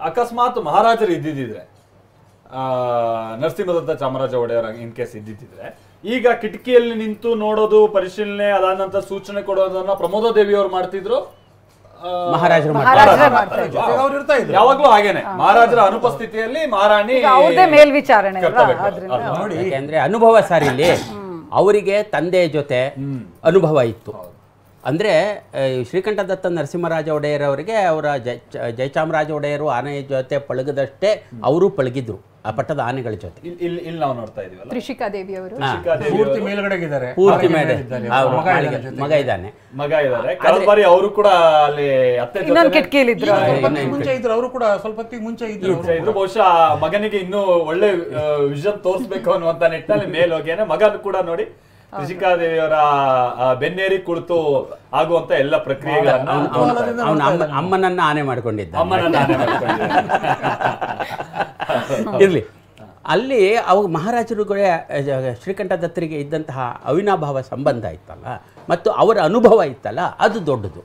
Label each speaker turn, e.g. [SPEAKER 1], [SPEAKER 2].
[SPEAKER 1] ಅಕಸ್ಮಾತ್ ಮಹಾರಾಜರು ಇದ್ದಿದ್ರೆ ನರಸಿಂಹದತ್ತ ಚಾಮರಾಜ ಒಡೆಯರ್ ಇನ್ ಕೇಸ್ ಇದ್ದಿದ್ರೆ ಈಗ ಕಿಟಕಿಯಲ್ಲಿ ನಿಂತು ನೋಡೋದು ಪರಿಶೀಲನೆ ಅದಾದ ನಂತರ ಸೂಚನೆ ಕೊಡೋದನ್ನ ಪ್ರಮೋದ ದೇವಿ ಅವ್ರು ಮಾಡ್ತಿದ್ರು,
[SPEAKER 2] ಮಹಾರಾಜರು
[SPEAKER 1] ಯಾವಾಗ್ಲೂ ಹಾಗೇನೆ ಮಹಾರಾಜರ ಅನುಪಸ್ಥಿತಿಯಲ್ಲಿ ಮಹಾರಾಣಿ
[SPEAKER 3] ಮೇಲ್ವಿಚಾರಣೆ.
[SPEAKER 2] ಯಾಕೆಂದ್ರೆ ಅನುಭವ ಸರ್ ಇಲ್ಲಿ ಅವರಿಗೆ ತಂದೆಯ ಜೊತೆ ಅನುಭವ ಇತ್ತು. ಅಂದರೆ ಶ್ರೀಕಂಠದತ್ತ ನರಸಿಂಹರಾಜ ಒಡೆಯರ್ ಅವರಿಗೆ ಅವರ ಜಯಚಾಮರಾಜ ಒಡೆಯರು ಆನೆಯ ಜೊತೆ ಪಳಗದಷ್ಟೇ ಅವರು ಪಳಗಿದ್ರು ಆ ಪಟ್ಟದ ಆನೆಗಳ ಜೊತೆ.
[SPEAKER 1] ಇಲ್ಲಿ ನಾವು ನೋಡ್ತಾ ಇದೀವಲ್ಲ
[SPEAKER 3] ತ್ರಿಷಿಕಾ ದೇವಿ ಅವರು
[SPEAKER 4] ಪೂರ್ತಿ ಮೇಲ್ಗಡೆಗಿದ್ದಾರೆ,
[SPEAKER 2] ಪೂರ್ತಿ ಮೇಲೆ ಮಗ ಇದ್ದಾನೆ,
[SPEAKER 1] ಕಳೆದ ಬಾರಿ ಅವರು ಕೂಡ ಅಲ್ಲಿ ಅತ್ತೆ
[SPEAKER 3] ಕಿಟಕಿಯಲ್ಲಿ ಇದ್ರು,
[SPEAKER 4] ಮುಂಚೆ ಇದ್ರು ಅವರು ಕೂಡ ಸ್ವಲ್ಪ ಹೊತ್ತಿಗೆ ಮುಂಚೆ ಇದ್ರು.
[SPEAKER 1] ಬಹುಶಃ ಮಗನಿಗೆ ಇನ್ನೂ ಒಳ್ಳೆ ವಿಷನ್ ತೋರಿಸ್ಬೇಕು ಅನ್ನುವಂತ ನಿಟ್ಟಿನಲ್ಲಿ ಮೇಲೋಗೇನೆ ಮಗನ ಕೂಡ ನೋಡಿ ತ್ರಿಷಿಕಾ ದೇವಿಯವರ ಬೆನ್ನೇರಿ ಕುಳಿತು ಆಗುವಂತ ಎಲ್ಲ ಪ್ರಕ್ರಿಯೆಗಳನ್ನ
[SPEAKER 2] ಅಮ್ಮನನ್ನ ಆನೆ ಮಾಡ್ಕೊಂಡಿದ್ದ. ಇರ್ಲಿ, ಅಲ್ಲಿ ಅವಾಗ ಮಹಾರಾಜರುಗಳೇ ಶ್ರೀಕಂಠದತ್ತರಿಗೆ ಇದ್ದಂತಹ ಅವಿನಾಭಾವ ಸಂಬಂಧ ಇತ್ತಲ್ಲ ಮತ್ತು ಅವರ ಅನುಭವ ಇತ್ತಲ್ಲ, ಅದು ದೊಡ್ಡದು.